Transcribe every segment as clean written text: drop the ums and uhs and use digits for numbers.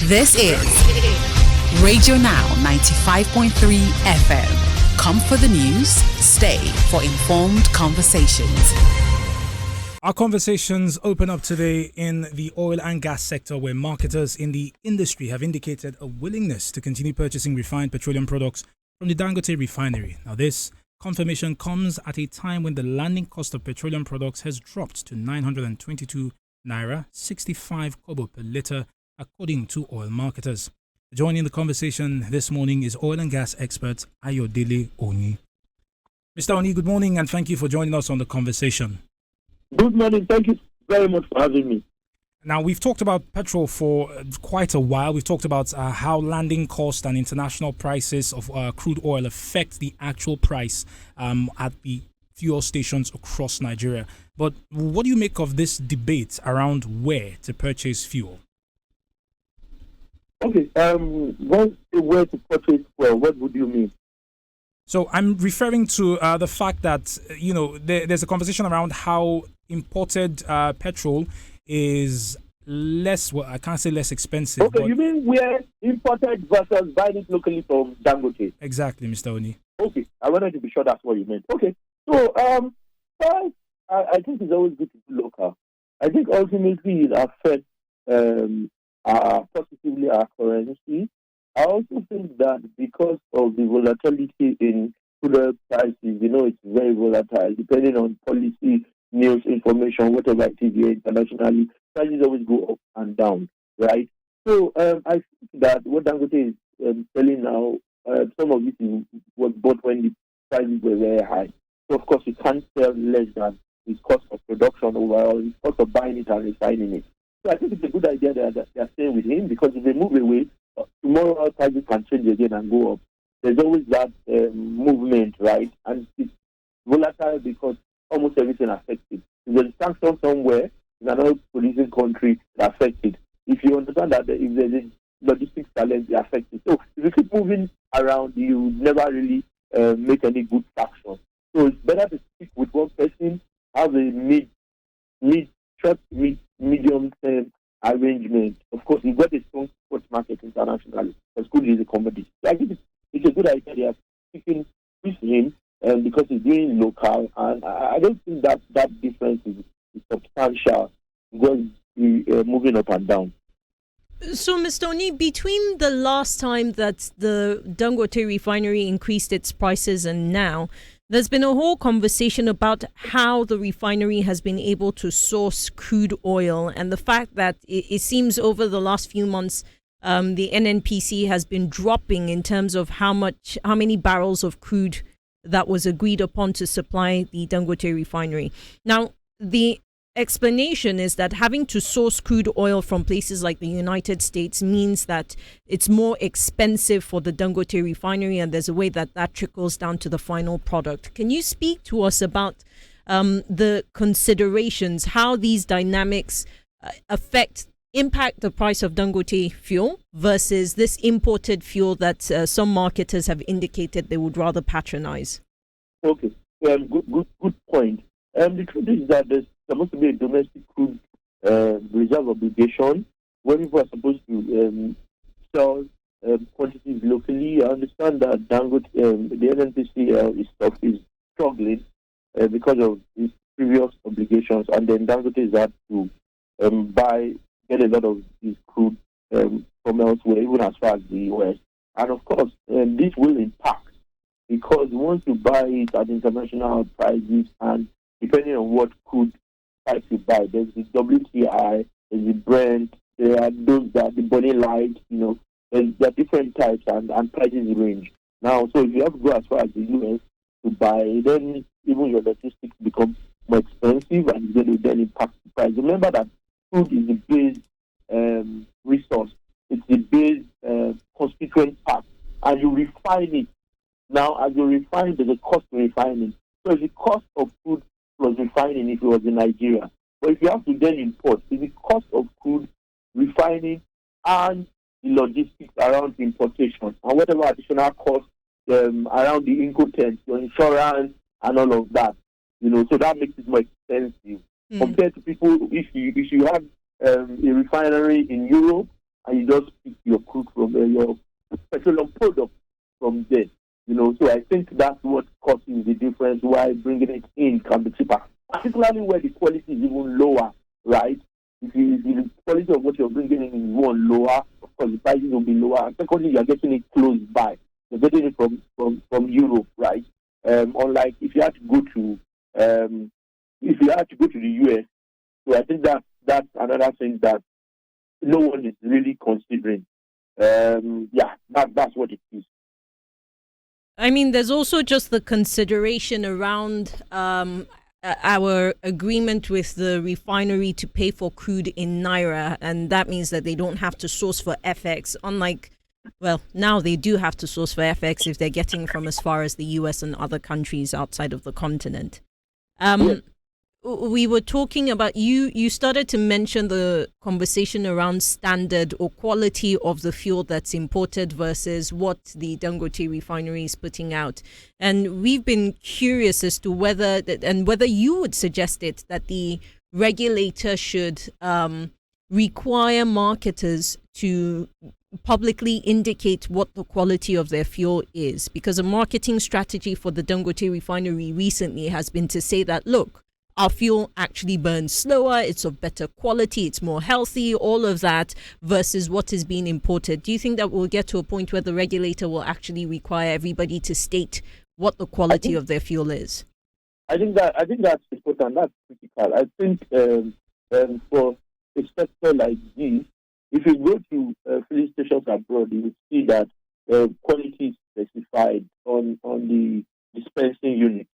This is Radio Now 95.3 FM. Come for the news, stay for informed conversations. Our conversations open up today in the oil and gas sector, where marketers in the industry have indicated a willingness to continue purchasing refined petroleum products from the Dangote refinery. Now, this confirmation comes at a time when the landing cost of petroleum products has dropped to 922 naira 65 kobo per litre, according to oil marketers. Joining the conversation this morning is oil and gas expert Ayodele Oni. Mr. Oni, good morning and thank you for joining us on the conversation. Good morning. Thank you very much for having me. Now, we've talked about petrol for quite a while. We've talked about how landing cost and international prices of crude oil affect the actual price at the fuel stations across Nigeria. But what do you make of this debate around where to purchase fuel? Okay, where to purchase fuel, what would you mean? So I'm referring to the fact that, there's a conversation around how imported petrol is less, well, I can't say less expensive. Okay, you mean where imported versus buying it locally from Dangote? Exactly, Mr. Oni. Okay, I wanted to be sure that's what you meant. Okay, so first, I think it's always good to be local. I think ultimately it affects positively our currency. I also think that because of the volatility in crude oil prices, it's very volatile, depending on policy, news, information, whatever it is here internationally, prices always go up and down, right? So I think that what Dangote is selling now, some of it is was bought when the prices were very high. So of course, you can't sell less than its cost of production overall, its cost of buying it and refining it. So I think it's a good idea that they're staying with him, because if they move away, tomorrow our prices can change again and go up. There's always that movement, right? And it's volatile because almost everything affects it. If there's a sanction somewhere in another producing country, it affects it. If you understand that if there's a logistics challenge, it affects it. So if you keep moving around, you never really make any good traction. So it's better to stick with one person, have a medium term arrangement. Of course, you've got a strong spot market internationally, because crude is a commodity. So I think it's a good idea they are sticking with him because he's doing local, and I don't think that difference is substantial, because we're moving up and down. So, Mr. Oni, between the last time that the Dangote refinery increased its prices and now, there's been a whole conversation about how the refinery has been able to source crude oil, and the fact that it seems over the last few months the NNPC has been dropping in terms of how many barrels of crude that was agreed upon to supply the Dangote refinery. Now, the explanation is that having to source crude oil from places like the United States means that it's more expensive for the Dangote refinery, and there's a way that trickles down to the final product. Can you speak to us about the considerations, how these dynamics impact the price of Dangote fuel versus this imported fuel that some marketers have indicated they would rather patronize? Okay, good point. The truth is that there's supposed to be a domestic crude reserve obligation where people are supposed to sell quantities locally. I understand that Dangote, the NNPC is struggling because of its previous obligations, and then Dangote is had to get a lot of this crude from elsewhere, even as far as the US. And of course, this will impact, because once you buy it at international prices, and depending on what crude type you buy, there's the WTI, there's the Brent, there are those that the Bonnie Light, there are different types and prices range. Now, so if you have to go as far as the US to buy, then even your logistics become more expensive, and it's going to then impact the price. Remember that crude is the base resource. It's the base constituent part, and you refine it. Now, as you refine, there's a cost to refining. So it's the cost of crude plus refining if it was in Nigeria. But if you have to then import, it's the cost of crude, refining, and the logistics around the importation, and whatever additional costs around the incoterms, your insurance, and all of that. So that makes it more expensive compared to people. If you have a refinery in Europe and you just pick your crude from your petroleum product from there. So I think that's what causes the difference why bringing it in can be cheaper, particularly where the quality is even lower, right? If the quality of what you're bringing in is one lower, of course the prices will be lower. And secondly, you're getting it close by. You're getting it from Europe, right? Unlike if you had to go to the US. So I think that's another thing that no one is really considering. That's what it is. I mean, there's also just the consideration around our agreement with the refinery to pay for crude in Naira, and that means that they don't have to source for FX, unlike, well, now they do have to source for FX if they're getting from as far as the US and other countries outside of the continent. We were talking about, you started to mention the conversation around standard or quality of the fuel that's imported versus what the Dangote refinery is putting out. And we've been curious as to whether you would suggest it that the regulator should require marketers to publicly indicate what the quality of their fuel is. Because a marketing strategy for the Dangote refinery recently has been to say that, look, our fuel actually burns slower, it's of better quality, it's more healthy, all of that, versus what is being imported. Do you think that we'll get to a point where the regulator will actually require everybody to state what the quality of their fuel is? I think that's important. That's critical. I think for a sector like this, if you go to filling stations abroad, you will see that quality is specified on the dispensing unit.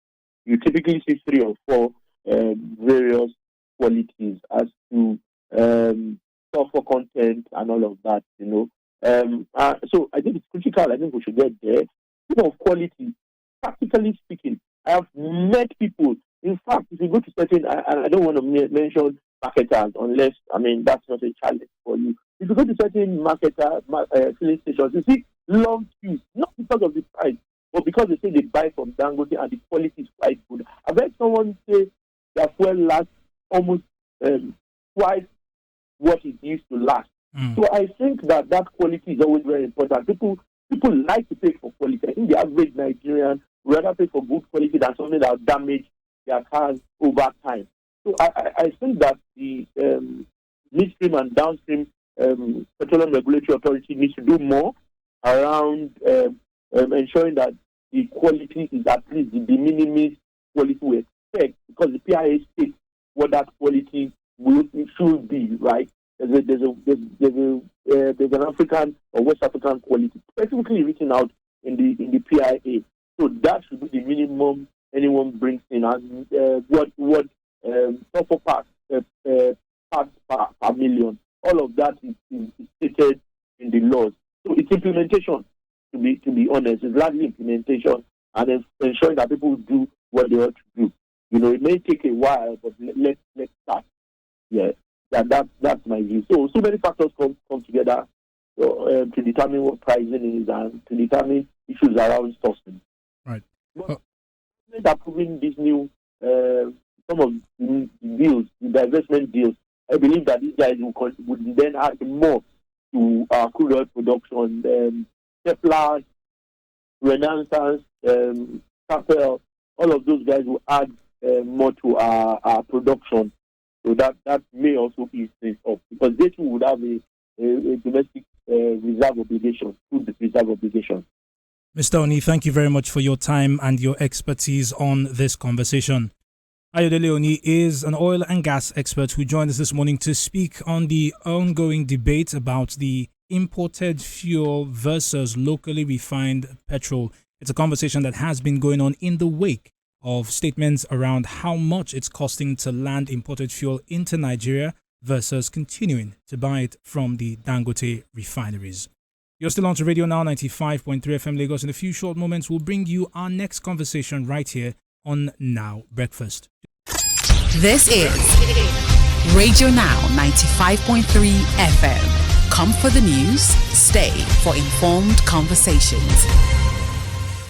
You typically see 3 or 4 various qualities as to sulfur content and all of that, So I think it's critical. I think we should get there. Of quality, practically speaking, I have met people. In fact, if you go to certain, I don't want to mention marketers unless, that's not a challenge for you. If you go to certain filling stations, you see long queues, not because of the price, but because they say they buy from Dangote and the quality is quite good. I've heard someone say that fuel lasts almost twice what it used to last. So I think that quality is always very important. People like to pay for quality. I think the average Nigerian would rather pay for good quality than something that will damage their cars over time. So I think that the midstream and downstream petroleum regulatory authority needs to do more around ensuring that the quality is at least the de minimis quality we expect, because the PIA states what that quality should be, right? There's an African or West African quality specifically written out in the PIA. So that should be the minimum anyone brings in, and what sulfur parts per million. All of that is stated in the laws. So it's implementation. To be honest, it's largely implementation and ensuring that people do what they ought to do. It may take a while, but let's start. Yeah, that's my view. So many factors come together to determine what pricing is and to determine issues around sourcing. Right. But approving this new some of the deals, the divestment deals, I believe that these guys would then add more to crude oil production. Kepler, Renaissance, Capel, all of those guys will add more to our production. So that may also ease things up, because they too would have a domestic reserve obligation, food reserve obligation. Mr. Oni, thank you very much for your time and your expertise on this conversation. Ayodele Oni is an oil and gas expert who joined us this morning to speak on the ongoing debate about the imported fuel versus locally refined petrol. It's a conversation that has been going on in the wake of statements around how much it's costing to land imported fuel into Nigeria versus continuing to buy it from the Dangote refineries. You're still on to Radio Now 95.3 FM Lagos. In a few short moments, we'll bring you our next conversation right here on Now Breakfast. This is Radio Now 95.3 FM. Come for the news, stay for informed conversations.